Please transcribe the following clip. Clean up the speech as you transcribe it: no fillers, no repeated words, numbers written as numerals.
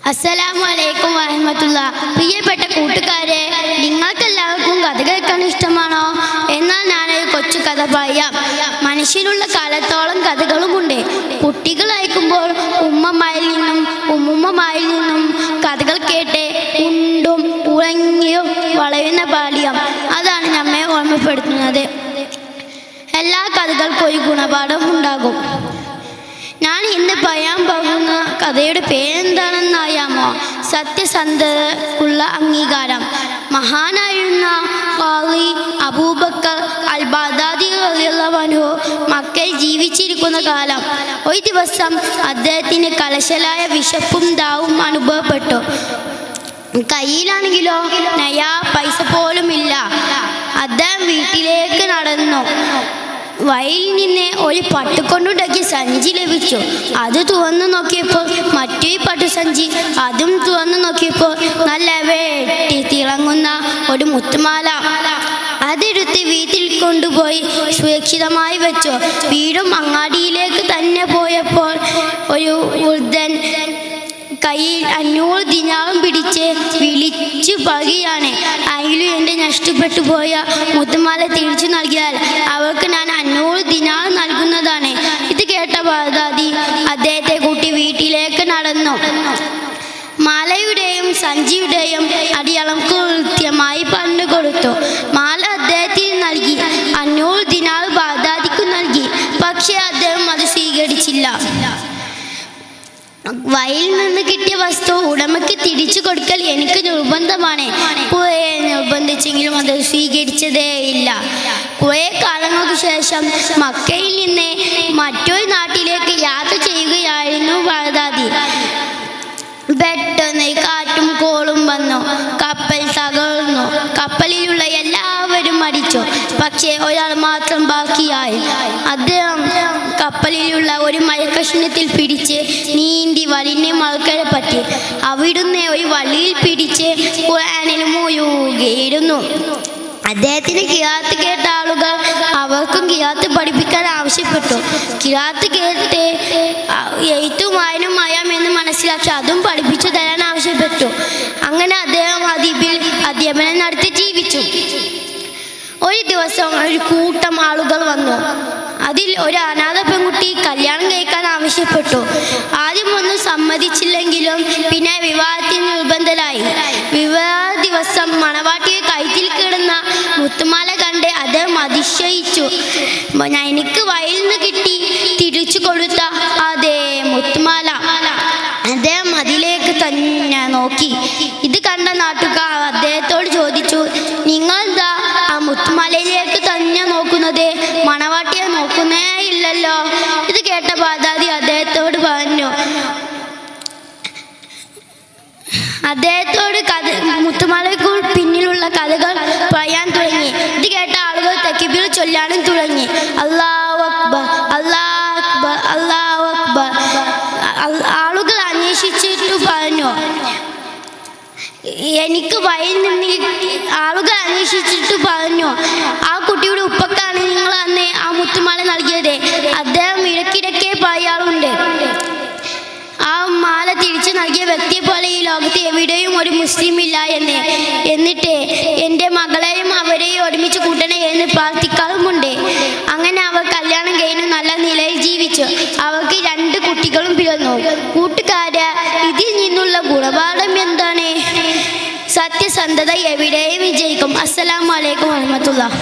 അസ്സലാമു അലൈക്കും വറഹ്മത്തുള്ളാഹി. പ്രിയപ്പെട്ട കൂട്ടുകാരെ, നിങ്ങൾക്കെല്ലാവർക്കും കഥ കേൾക്കാൻ ഇഷ്ടമാണോ? എന്നാൽ ഞാനൊരു കൊച്ചു കഥ പറയാം. മനുഷ്യനുള്ള കാലത്തോളം കഥകളുമുണ്ട്. കുട്ടികളായിരിക്കുമ്പോൾ ഉമ്മുമ്മമാരിൽ നിന്നും കഥകൾ കേട്ട് ഉണ്ടും ഉറങ്ങിയും വളരുന്ന ബാല്യം, അതാണ് നമ്മെ ഓർമ്മപ്പെടുത്തുന്നത്. എല്ലാ കഥകൾക്കും ഒരു ഗുണപാഠം ഉണ്ടാകും. ഞാൻ ഇന്ന് പറയാൻ പോകുന്ന കഥയുടെ പേരെന്താണെന്ന് അറിയാമോ? സത്യസന്ധതയ്ക്കുള്ള അംഗീകാരം. മഹാനായിരുന്ന ഖാളി അബൂബക്കർ അൽ ബഗ്ദാദി റളിയല്ലാഹു അൻഹു മക്കയിൽ ജീവിച്ചിരിക്കുന്ന കാലം, ഒരു ദിവസം അദ്ദേഹത്തിന് കലശലായ വിശപ്പും ദാഹവും അനുഭവപ്പെട്ടു. കയ്യിലാണെങ്കിലോ നയാ പൈസ പോലും ഇല്ല. അദ്ദേഹം വീട്ടിലേക്ക് നടന്നു. വഴിയിൽ നിന്ന് ഒരു പട്ടുകൊണ്ടുണ്ടാക്കിയ സഞ്ചി ലഭിച്ചു. അത് തുറന്നു നോക്കിയപ്പോൾ മറ്റൊരു പട്ടുസഞ്ചി. അതും തുറന്നു നോക്കിയപ്പോൾ നല്ല വെട്ടി തിളങ്ങുന്ന ഒരു മുത്തുമാല. അതെടുത്ത് വീട്ടിൽ കൊണ്ടുപോയി സുരക്ഷിതമായി വെച്ചു. വീടും അങ്ങാടിയിലേക്ക് തന്നെ പോയപ്പോൾ ഒരു വൃദ്ധൻ കയ്യിൽ 500 ദിനാറും പിടിച്ച് വിളിച്ചു പറയുകയാണ്, ആരെങ്കിലും എൻ്റെ നഷ്ടപ്പെട്ടു പോയ മുത്തുമാല തിരിച്ചു നൽകിയാൽ അവർക്ക് ഞാൻ 500 ദിനാർ നൽകുന്നതാണ്. ഇത് കേട്ട ബഗ്ദാദി അദ്ദേഹത്തെ കൂട്ടി വീട്ടിലേക്ക് നടന്നു. മാലയുടെയും സഞ്ചിയുടെയും അടിയാളം കൃത്യമായി പറഞ്ഞു കൊടുത്തു. മാല അദ്ദേഹത്തിന് നൽകി. 500 ദിനാർ ബഗ്ദാദിക്ക് നൽകി. പക്ഷേ അദ്ദേഹം അത് സ്വീകരിച്ചില്ല. വഴിയിൽ നിന്ന് കിട്ടിയ വസ്തു ഉടമയ്ക്ക് തിരിച്ചു കൊടുക്കൽ എനിക്ക് നിർബന്ധമാണ്. കുറെ നിർബന്ധിച്ചെങ്കിലും അത് സ്വീകരിച്ചതേ ഇല്ല. കുറെ കാലങ്ങൾക്ക് ശേഷം മക്കയിൽ നിന്ന് മറ്റൊരു നാട്ടിലേക്ക് യാത്ര ചെയ്യുകയായിരുന്നു ബഗ്ദാദി. പെട്ടെന്ന് കാറ്റും കോളും വന്നു. കപ്പൽ തകർന്നു. കപ്പലിലുള്ള എല്ലാവരും മരിച്ചു. പക്ഷേ ഒരാൾ മാത്രം ബാക്കിയായി. അദ്ദേഹം കപ്പലിലുള്ള ഒരു മരക്കഷ്ണത്തിൽ പിടിച്ച് നീന്തി വലിഞ്ഞ് മറുകര പറ്റി. അവിടുന്ന് ഒരു വള്ളിയിൽ പിടിച്ച് ഖുർആനിൽ മുഴുകിയിരുന്നു. അദ്ദേഹത്തിന് ഖിറാഅത്ത് കേട്ട ആളുകൾ അവർക്കും ഖിറാഅത്ത് പഠിപ്പിക്കാൻ ആവശ്യപ്പെട്ടു. ഖിറാഅത്ത് കേട്ട് എഴുത്തും വായനയും അറിയാമെന്ന് മനസ്സിലാക്കി അതും പഠിപ്പിച്ചു തരാൻ ആവശ്യപ്പെട്ടു. അങ്ങനെ അദ്ദേഹം അധ്യാപനം നടത്തി ജീവിച്ചു. ഒരു ദിവസം ഒരു കൂട്ടം ആളുകൾ വന്നു. അതിൽ ഒരു അനാഥ പെൺകുട്ടി കല്യാണം കഴിക്കാൻ ആവശ്യപ്പെട്ടു. ആദ്യം ഒന്നും സമ്മതിച്ചില്ലെങ്കിലും പിന്നെ വിവാഹത്തിന് നിർബന്ധരായി. വിവാഹ ദിവസം മണവാട്ടിയെ കഴുത്തിൽ കിടന്ന മുത്തുമാല കണ്ട് അദ്ദേഹം അതിശയിച്ചു. എനിക്ക് വഴിയിൽ നിന്ന് കിട്ടി തിരിച്ചു കൊടുത്ത അതേ മുത്തുമാല. അദ്ദേഹം അതിലേക്ക് തന്നെ നോക്കി. ഇത് കണ്ട നാട്ടുകാർ അദ്ദേഹത്തോട് ചോദിച്ചു, നിങ്ങളെന്താ ആ മുത്തുമാലയിലേക്ക് തന്നെ നോക്കുന്നത്? മണവാട്ടിയെ നോക്കുന്നേ ഇല്ലല്ലോ. ഇത് കേട്ട ബഗ്ദാദി അദ്ദേഹത്തോട് മുത്തുമാലയ്ക്ക് പിന്നിലുള്ള കഥകൾ പറയാൻ തുടങ്ങി. ഇത് കേട്ട ആളുകൾ തക്ബീർ ചൊല്ലാനും തുടങ്ങി. അല്ലാഹു അക്ബർ, അല്ലാഹു അക്ബർ, അല്ലാഹു അക്ബർ. ആളുകൾ അന്വേഷിച്ചിട്ട് പറഞ്ഞു, എനിക്ക് വഴിയിൽ നിന്ന് ആളുകൾ അന്വേഷിച്ചിട്ട് പറഞ്ഞു, ആ കുട്ടിയുടെ ഉപ്പക്കാണ് നിങ്ങൾ അന്ന് ആ മുത്തുമാല നൽകിയത്. അദ്ദേഹം ഇടയ്ക്കിടയ്ക്ക് പറയാറുണ്ട്, ആ മാല തിരിച്ചു നൽകിയ വ്യക്തിയെ പോലെ ഈ ലോകത്ത് എവിടെയും ഒരു മുസ്ലിം ഇല്ല എന്ന്. എന്നിട്ട് എൻ്റെ മകളെയും അവരെയും ഒരുമിച്ച് കൂട്ടണേ എന്ന് പ്രാർത്ഥിക്കാറുമുണ്ട്. അങ്ങനെ അവർ കല്യാണം കഴിഞ്ഞു നല്ല നിലയിൽ ജീവിച്ചു. അവർക്ക് 2 കുട്ടികളും പിറന്നു. കൂട്ടുകാരെ, ഇതിൽ നിന്നുള്ള ഗുണപാഠം എന്താണ്? സത്യസന്ധത എവിടെയും വിജയിക്കും. അസ്സലാമു അലൈക്കും വറഹ്മത്തുള്ളാഹി.